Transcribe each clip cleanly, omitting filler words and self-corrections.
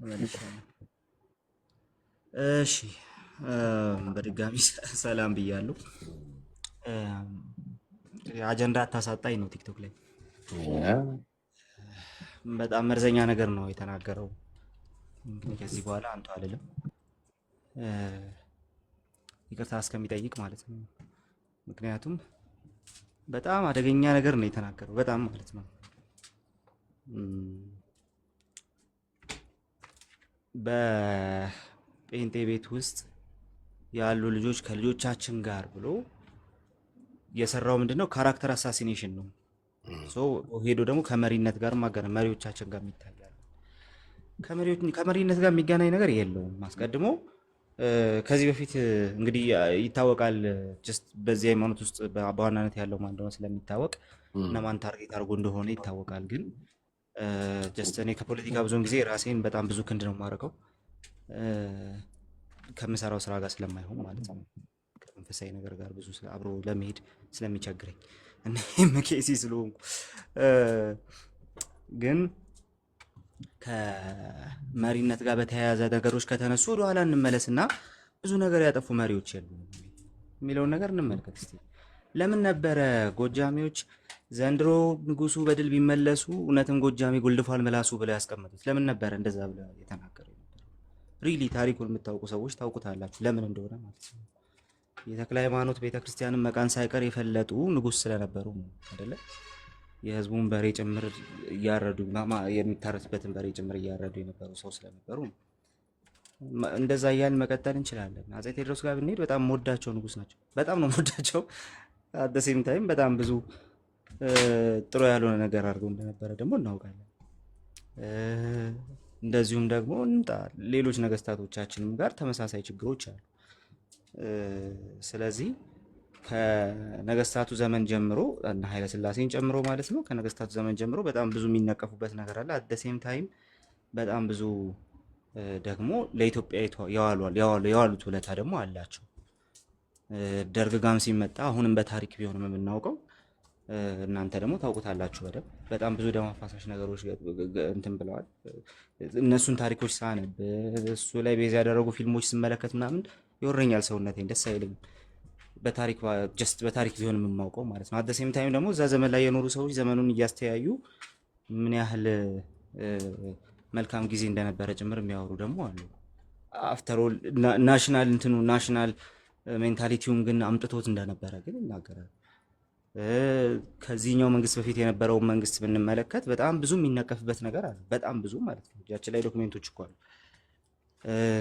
መልሻለሁ። እሺ በድጋሚ ሰላም ብያለሁ። አጀንዳ አታሳጣኝ ነው ቲክቶክ ላይ በጣም መርዘኛ ነገር ነው የተናገረው። እንግዲህ ከዚህ በኋላ አንቱ አልልም፣ ይቅርታ እስከሚጠይቅ ማለት ነው። ምክንያቱም በጣም አደገኛ ነገር ነው የተናገረው፣ በጣም ማለት ነው። በጴንጤ ቤት ውስጥ ያሉ ልጆች ከልጆቻችን ጋር ብሎ የሰራው ምንድነው? ካራክተር አሳሲኔሽን ነው። ሄዶ ደግሞ ከመሪነት ጋር ማገናኘት፣ መሪዎቻችን ጋር ይታያል። ከመሪነት ጋር የሚገናኝ ነገር የለውም። አስቀድሞ ከዚህ በፊት እንግዲህ ይታወቃል። ጀስት በዚህ ሃይማኖት ውስጥ በዋናነት ያለው ማን እንደሆነ ስለሚታወቅ እና ማን ታርጌት አድርጎ እንደሆነ ይታወቃል። ግን ጀስት እኔ ከፖለቲካ ብዙውን ጊዜ ራሴን በጣም ብዙ ክንድ ነው የማደርገው ከምሰራው ስራ ጋር ስለማይሆን ማለት ነው። ከመንፈሳዊ ነገር ጋር ብዙ አብሮ ለመሄድ ስለሚቸግረኝ እና መኬሲ ስለሆንኩ ግን ከመሪነት ጋር በተያያዘ ነገሮች ከተነሱ ወደኋላ እንመለስና ብዙ ነገር ያጠፉ መሪዎች የሉም የሚለውን ነገር እንመልከት እስቲ። ለምን ነበረ ጎጃሚዎች ዘንድሮ ንጉሱ በድል ቢመለሱ እውነትም ጎጃሚ ጎልድፏል ምላሱ ብለው ያስቀመጡት? ለምን ነበረ እንደዛ ብለው የተናገሩ? ሪሊ ታሪኩን የምታውቁ ሰዎች ታውቁታላችሁ ለምን እንደሆነ ማለት ነው። የተክለ ሃይማኖት ቤተክርስቲያንን መቃን ሳይቀር የፈለጡ ንጉስ ስለነበሩ ነው አይደለ? የህዝቡን በሬ ጭምር እያረዱ የሚታረስበትን በሬ ጭምር እያረዱ የነበሩ ሰው ስለነበሩ ነው። እንደዛ እያልን መቀጠል እንችላለን። አፄ ቴዎድሮስ ጋር ብንሄድ በጣም ሞዳቸው ንጉስ ናቸው። በጣም ነው ሞዳቸው። አደሴም ታይም በጣም ብዙ ጥሩ ያልሆነ ነገር አድርገው እንደነበረ ደግሞ እናውቃለን። እንደዚሁም ደግሞ ሌሎች ነገስታቶቻችንም ጋር ተመሳሳይ ችግሮች አሉ። ስለዚህ ከነገስታቱ ዘመን ጀምሮ እና ኃይለ ሥላሴን ጨምሮ ማለት ነው፣ ከነገስታቱ ዘመን ጀምሮ በጣም ብዙ የሚነቀፉበት ነገር አለ። አደሴም ታይም በጣም ብዙ ደግሞ ለኢትዮጵያ የዋሉት ውለታ ደግሞ አላቸው። ደርግ ጋም ሲመጣ አሁንም በታሪክ ቢሆንም የምናውቀው እናንተ ደግሞ ታውቁታላችሁ በደንብ በጣም ብዙ ደም አፋሳሽ ነገሮች እንትን ብለዋል። እነሱን ታሪኮች ሳነብ እሱ ላይ ቤዝ ያደረጉ ፊልሞች ስመለከት ምናምን ይወረኛል ሰውነቴን፣ ደስ አይልም። በታሪክ ቢሆን የምማውቀው ማለት ነው። አደሴም ታይም ደግሞ እዛ ዘመን ላይ የኖሩ ሰዎች ዘመኑን እያስተያዩ ምን ያህል መልካም ጊዜ እንደነበረ ጭምር የሚያወሩ ደግሞ አሉ። አፍተሮል ናሽናል ሜንታሊቲውም ግን አምጥቶት እንደነበረ ግን ይናገራል። ከዚህኛው መንግስት በፊት የነበረውን መንግስት ብንመለከት በጣም ብዙ የሚነቀፍበት ነገር አለ። በጣም ብዙ ማለት ነው። እጃችን ላይ ዶክሜንቶች እኮ አሉ።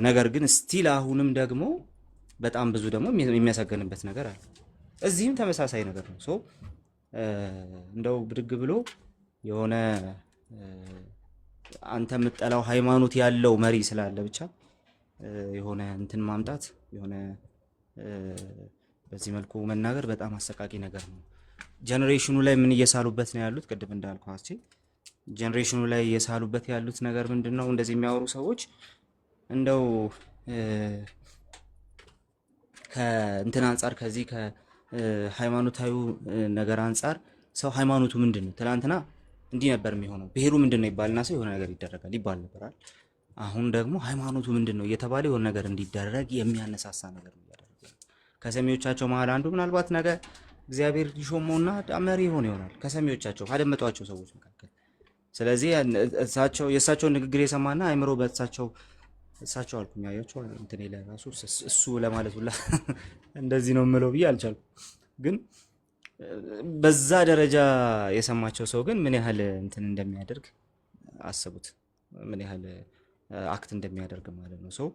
ነገር ግን ስቲል አሁንም ደግሞ በጣም ብዙ ደግሞ የሚያሳገንበት ነገር አለ። እዚህም ተመሳሳይ ነገር ነው። ሶ እንደው ብድግ ብሎ የሆነ አንተ የምጠላው ሃይማኖት ያለው መሪ ስላለ ብቻ የሆነ እንትን ማምጣት የሆነ በዚህ መልኩ መናገር በጣም አሰቃቂ ነገር ነው። ጀነሬሽኑ ላይ ምን እየሳሉበት ነው ያሉት? ቅድም እንዳልኳችሁ ጀነሬሽኑ ላይ እየሳሉበት ያሉት ነገር ምንድነው? እንደዚህ የሚያወሩ ሰዎች እንደው ከእንትን አንጻር ከዚህ ከሃይማኖታዊ ነገር አንጻር ሰው ሃይማኖቱ ምንድነው? ትላንትና እንዲህ ነበር የሚሆነው፣ ብሄሩ ምንድነው ይባልና ሰው የሆነ ነገር ይደረጋል ይባል ነበራል። አሁን ደግሞ ሃይማኖቱ ምንድነው እየተባለ የሆነ ነገር እንዲደረግ የሚያነሳሳ ነገር ነው ያደረገው። ከሰሚዎቻቸው መሀል አንዱ ምናልባት ነገ እግዚአብሔር ሊሾመውና መሪ ይሆናል ከሰሚዎቻቸው ካደመጧቸው ሰዎች መካከል። ስለዚህ የእሳቸውን ንግግር የሰማና አይምሮ እሳቸው አልኩኝ ያያቸው እንትን ይላል ራሱ እሱ ለማለት ሁላ እንደዚህ ነው የምለው ብዬ አልቻልኩም። ግን በዛ ደረጃ የሰማቸው ሰው ግን ምን ያህል እንትን እንደሚያደርግ አስቡት፣ ምን ያህል አክት እንደሚያደርግ ማለት ነው። ሰው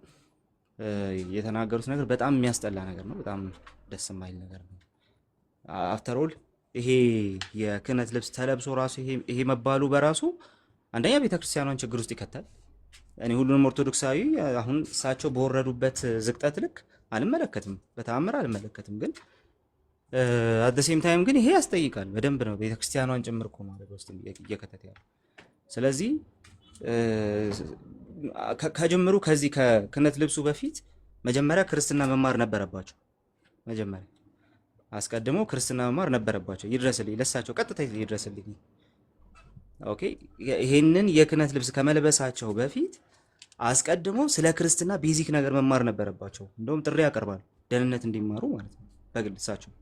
የተናገሩት ነገር በጣም የሚያስጠላ ነገር ነው። በጣም ደስ የማይል ነገር ነው። አፍተር ኦል ይሄ የክህነት ልብስ ተለብሶ ራሱ ይሄ መባሉ በራሱ አንደኛ ቤተክርስቲያኗን ችግር ውስጥ ይከታል። እኔ ሁሉንም ኦርቶዶክሳዊ አሁን እሳቸው በወረዱበት ዝቅጠት ልክ አልመለከትም፣ በተአምር አልመለከትም። ግን አደሴም ታይም ግን ይሄ ያስጠይቃል በደንብ ነው። ቤተክርስቲያኗን ጭምር እኮ ማለት ውስጥ እየከተተ ያለው። ስለዚህ ከጀምሩ ከዚህ ከክህነት ልብሱ በፊት መጀመሪያ ክርስትና መማር ነበረባቸው። መጀመሪያ አስቀድሞ ክርስትና መማር ነበረባቸው። ይድረስልኝ ለሳቸው ቀጥታ ይድረስልኝ። ኦኬ ይሄንን የክህነት ልብስ ከመልበሳቸው በፊት አስቀድሞ ስለ ክርስትና ቤዚክ ነገር መማር ነበረባቸው። እንደውም ጥሪ ያቀርባሉ ደህንነት እንዲማሩ ማለት ነው በግል እሳቸው።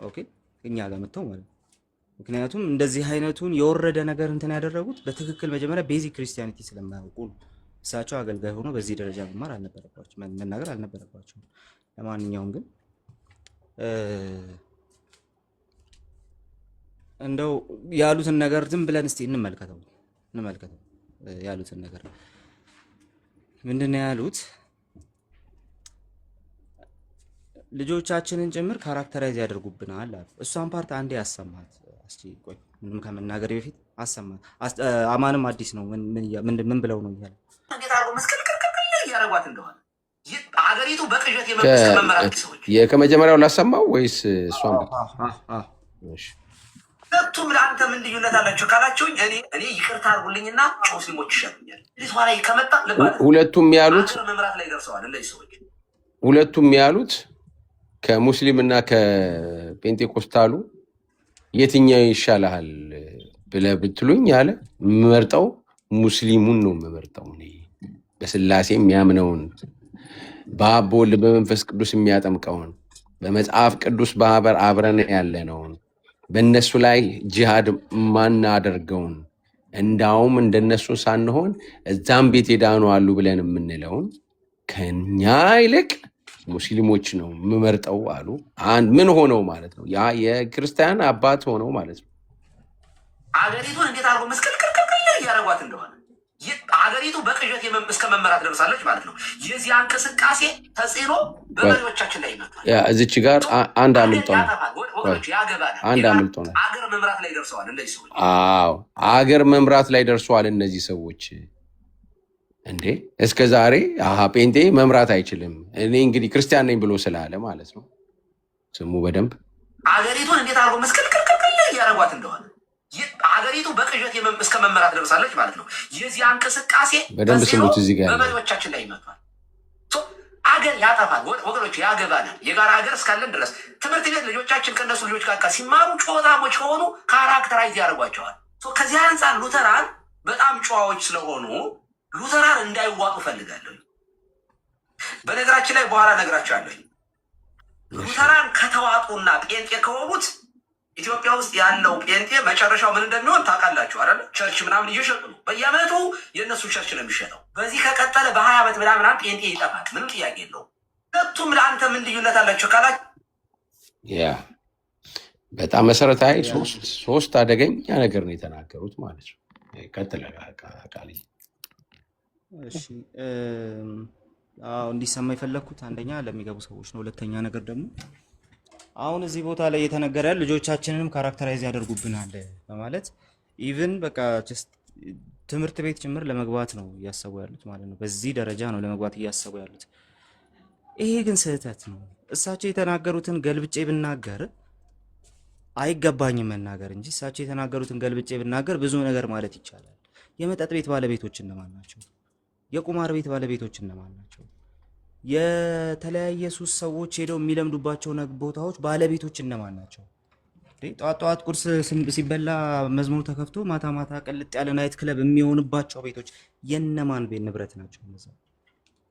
ኦኬ እኛ ጋር መጥተው ማለት ነው። ምክንያቱም እንደዚህ አይነቱን የወረደ ነገር እንትን ያደረጉት በትክክል መጀመሪያ ቤዚክ ክርስቲያኒቲ ስለማያውቁ ነው። እሳቸው አገልጋይ ሆኖ በዚህ ደረጃ መማር አልነበረባቸው መናገር አልነበረባቸው። ለማንኛውም ግን እንደው ያሉትን ነገር ዝም ብለን እስቲ እንመልከተው ያሉትን ነገር ምንድነው ያሉት? ልጆቻችንን ጭምር ካራክተራይዝ ያደርጉብናል አሉ። እሷን ፓርት አንዴ ያሰማት እስቲ። ቆይ ምንም ከመናገር በፊት አሰማት። አማንም አዲስ ነው ምን ብለው ነው ይያለ እንዴት አርጎ መስከልከልከል ያረጋት እንደሆነ አገሪቱ በቅዠት የመንግስት መመራት ሰዎች ከመጀመሪያው ላሰማው ወይስ እሷን? እሺ ሁለቱም ለአንተ ምን ልዩነት አላቸው ካላችሁኝ፣ እኔ ይቅርታ አድርጉልኝና ሙስሊሞች ይሻሉኛል። ልጅ ኋላ ከመጣ ሁለቱም ያሉት መምራት ላይ ደርሰዋል። እነዚህ ሰዎች ሁለቱም ያሉት ከሙስሊምና ከጴንጤቆስታሉ የትኛው ይሻልሃል ብለህ ብትሉኝ ያለ የምመርጠው ሙስሊሙን ነው የምመርጠው። በስላሴ የሚያምነውን በአብ በወልድ በመንፈስ ቅዱስ የሚያጠምቀውን በመጽሐፍ ቅዱስ ማህበር አብረን ያለነውን በእነሱ ላይ ጂሃድ ማናደርገውን እንዳውም እንደነሱ ሳንሆን እዛም ቤት ሄዳኑ አሉ ብለን የምንለውን ከኛ ይልቅ ሙስሊሞች ነው የምመርጠው አሉ። ምን ሆነው ማለት ነው? ያ የክርስቲያን አባት ሆነው ማለት ነው። አገሪቱን እንዴት አድርጎ መስቀልቅልቅል እያደረጓት እንደሆነ አገሪቱ በቅዠት እስከ መመራት ደርሳለች ማለት ነው። የዚህ እንቅስቃሴ ተጽዕኖ በመሪዎቻችን ላይ ይመጣል። እዚች ጋር አንድ አምልጦናል። አገር መምራት ላይ ደርሰዋል እነዚህ ሰዎች። አዎ አገር መምራት ላይ ደርሰዋል እነዚህ ሰዎች። እንዴ እስከ ዛሬ ጴንጤ መምራት አይችልም እኔ እንግዲህ ክርስቲያን ነኝ ብሎ ስላለ ማለት ነው። ስሙ በደንብ አገሪቱን እንዴት አድርጎ መስቀልቅልቅል እያደረጓት እንደሆነ አገሪቱ በቅዠት እስከ መመራት ደርሳለች ማለት ነው። የዚህ እንቅስቃሴ በደንብ ስሙት። እዚህ ጋር በመሪዎቻችን ላይ ይመጣል። አገር ያጠፋል ወገኖች፣ ያገባናል። የጋራ ሀገር እስካለን ድረስ ትምህርት ቤት ልጆቻችን ከእነሱ ልጆች ጋር ሲማሩ ጨዋታሞች ከሆኑ ካራክተራይዝ ያደርጓቸዋል። ከዚህ አንጻር ሉተራን በጣም ጨዋዎች ስለሆኑ ሉተራን እንዳይዋጡ ፈልጋለሁ። በነገራችን ላይ በኋላ ነግራቸዋለሁ። ሉተራን ከተዋጡና ጴንጤ ከሆኑት ኢትዮጵያ ውስጥ ያለው ጴንጤ መጨረሻው ምን እንደሚሆን ታውቃላችሁ አይደል? ቸርች ምናምን እየሸጡ ነው። በየዓመቱ የእነሱ ቸርች ነው የሚሸጠው። በዚህ ከቀጠለ በ20 ዓመት ምናምን ጴንጤ ይጠፋል። ምንም ጥያቄ የለውም። ሁለቱም ለአንተ ምን ልዩነት አላቸው ካላችሁ በጣም መሰረታዊ ሶስት አደገኛ ነገር ነው የተናገሩት ማለት ነው። ቀጥለ ቃል እሺ እንዲሰማ የፈለግኩት አንደኛ ለሚገቡ ሰዎች ነው። ሁለተኛ ነገር ደግሞ አሁን እዚህ ቦታ ላይ የተነገረ ልጆቻችንንም ካራክተራይዝ ያደርጉብናል በማለት ኢቭን በቃ ትምህርት ቤት ጭምር ለመግባት ነው እያሰቡ ያሉት ማለት ነው። በዚህ ደረጃ ነው ለመግባት እያሰቡ ያሉት። ይሄ ግን ስህተት ነው። እሳቸው የተናገሩትን ገልብጬ ብናገር አይገባኝም መናገር እንጂ እሳቸው የተናገሩትን ገልብጬ ብናገር ብዙ ነገር ማለት ይቻላል። የመጠጥ ቤት ባለቤቶች እነማን ናቸው? የቁማር ቤት ባለቤቶች እነማን ናቸው? የተለያየ ሱስ ሰዎች ሄደው የሚለምዱባቸው ቦታዎች ባለቤቶች እነማን ናቸው? ጠዋት ቁርስ ሲበላ መዝሙር ተከፍቶ ማታ ማታ ቀልጥ ያለ ናይት ክለብ የሚሆንባቸው ቤቶች የነማን ቤት ንብረት ናቸው?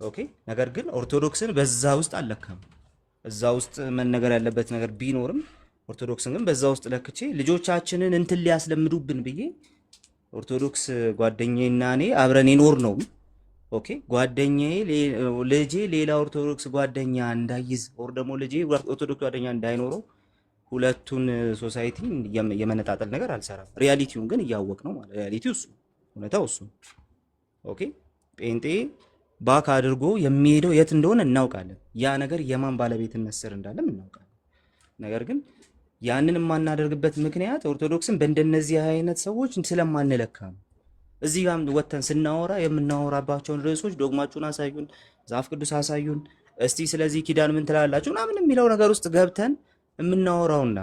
ኦኬ። ነገር ግን ኦርቶዶክስን በዛ ውስጥ አልለካም። እዛ ውስጥ መነገር ያለበት ነገር ቢኖርም ኦርቶዶክስን ግን በዛ ውስጥ ለክቼ ልጆቻችንን እንትን ሊያስለምዱብን ብዬ ኦርቶዶክስ ጓደኛዬና እኔ አብረን ይኖር ነው። ኦኬ ጓደኛዬ ልጄ ሌላ ኦርቶዶክስ ጓደኛ እንዳይዝ ወር ደግሞ ልጄ ኦርቶዶክስ ጓደኛ እንዳይኖረው ሁለቱን ሶሳይቲ የመነጣጠል ነገር አልሰራም። ሪያሊቲውን ግን እያወቅ ነው ማለት ሪያሊቲው እሱ እውነታው እሱ። ኦኬ ጴንጤ ባክ አድርጎ የሚሄደው የት እንደሆነ እናውቃለን። ያ ነገር የማን ባለቤትነት ስር እንዳለም እናውቃለን። ነገር ግን ያንን የማናደርግበት ምክንያት ኦርቶዶክስን በእንደነዚህ አይነት ሰዎች ስለማንለካ ነው። እዚህ ጋር ወተን ስናወራ የምናወራባቸውን ርዕሶች ዶግማችሁን አሳዩን፣ መጽሐፍ ቅዱስ አሳዩን፣ እስቲ ስለዚህ ኪዳን ምን ትላላችሁ ምናምን የሚለው ነገር ውስጥ ገብተን የምናወራውና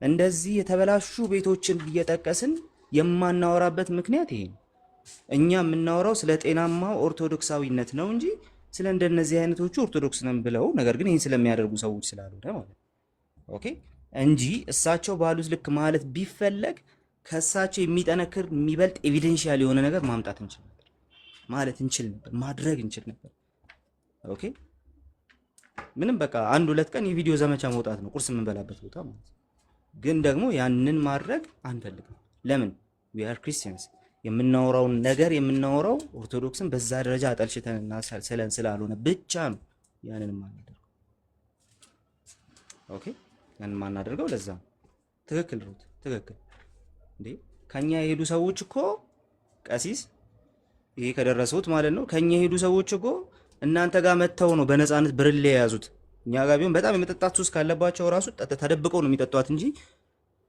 እንደዚህ የተበላሹ ቤቶችን እየጠቀስን የማናወራበት ምክንያት ይሄ ነው። እኛ የምናወራው ስለ ጤናማው ኦርቶዶክሳዊነት ነው እንጂ ስለ እንደነዚህ አይነቶቹ ኦርቶዶክስ ነን ብለው ነገር ግን ይህን ስለሚያደርጉ ሰዎች ስላልሆነ ማለት ኦኬ እንጂ እሳቸው ባሉት ልክ ማለት ቢፈለግ ከእሳቸው የሚጠነክር የሚበልጥ ኤቪደንሻል የሆነ ነገር ማምጣት እንችላለን። ማለት እንችል ነበር፣ ማድረግ እንችል ነበር። ኦኬ ምንም በቃ 1-2 ቀን የቪዲዮ ዘመቻ መውጣት ነው፣ ቁርስ የምንበላበት ቦታ ማለት ነው። ግን ደግሞ ያንን ማድረግ አንፈልግም። ለምን? we are Christians። የምናወራውን ነገር የምናወራው ኦርቶዶክስን በዛ ደረጃ አጠልሽተንና ሰለን ስላልሆነ ብቻ ነው ያንን ማናደርገው። ኦኬ ያንን ማናደርገው ለዛ ነው። ትክክል ሩት፣ ትክክል እንዴ። ከኛ የሄዱ ሰዎች እኮ ቀሲስ ይሄ ከደረሱት ማለት ነው። ከኛ የሄዱ ሰዎች እኮ እናንተ ጋር መተው ነው በነፃነት ብርሌ የያዙት። እኛ ጋር ቢሆን በጣም የመጠጣት ሱስ ካለባቸው ራሱ ተደብቀው ነው የሚጠጧት እንጂ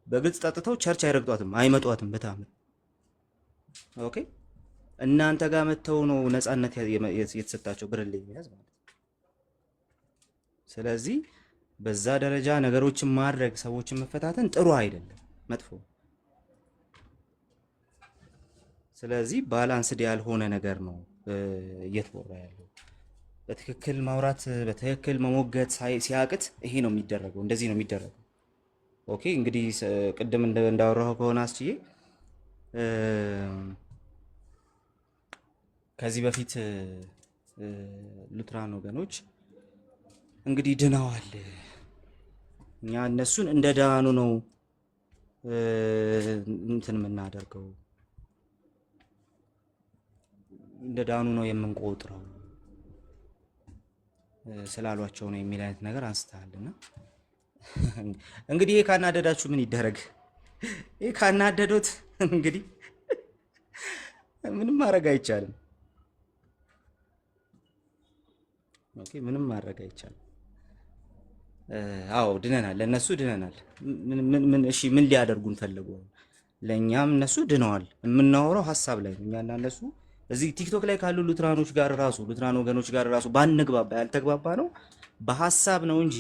በግልጽ ጠጥተው ቸርች አይረግጧትም፣ አይመጧትም በታም። ኦኬ እናንተ ጋር መተው ነው ነፃነት የተሰጣቸው ብርሌ የሚያዝ ማለት። ስለዚህ በዛ ደረጃ ነገሮችን ማድረግ፣ ሰዎችን መፈታተን ጥሩ አይደለም፣ መጥፎ። ስለዚህ ባላንስድ ያልሆነ ነገር ነው እየተወራ ያለው። በትክክል ማውራት፣ በትክክል መሞገት ሲያቅት ይሄ ነው የሚደረገው፣ እንደዚህ ነው የሚደረገው። ኦኬ እንግዲህ ቅድም እንዳወራሁ ከሆነ አስችዬ ከዚህ በፊት ሉትራን ወገኖች እንግዲህ ድነዋል፣ እኛ እነሱን እንደ ዳኑ ነው እንትን የምናደርገው፣ እንደ ዳኑ ነው የምንቆጥረው ስላሏቸው ነው የሚል አይነት ነገር አንስተሃልና እንግዲህ ይሄ ካናደዳችሁ ምን ይደረግ? ይሄ ካናደዶት እንግዲህ ምንም ማድረግ አይቻልም። ኦኬ ምንም ማድረግ አይቻልም። አዎ ድነናል፣ ለነሱ ድነናል። ምን እሺ ምን ሊያደርጉን ፈልጉ? ለኛም እነሱ ድነዋል። የምናወራው ሐሳብ ላይ ነው። እኛና እነሱ እዚህ ቲክቶክ ላይ ካሉ ሉትራኖች ጋር ራሱ ሉትራን ወገኖች ጋር ራሱ ባንግባባ ያልተግባባ ነው በሐሳብ ነው እንጂ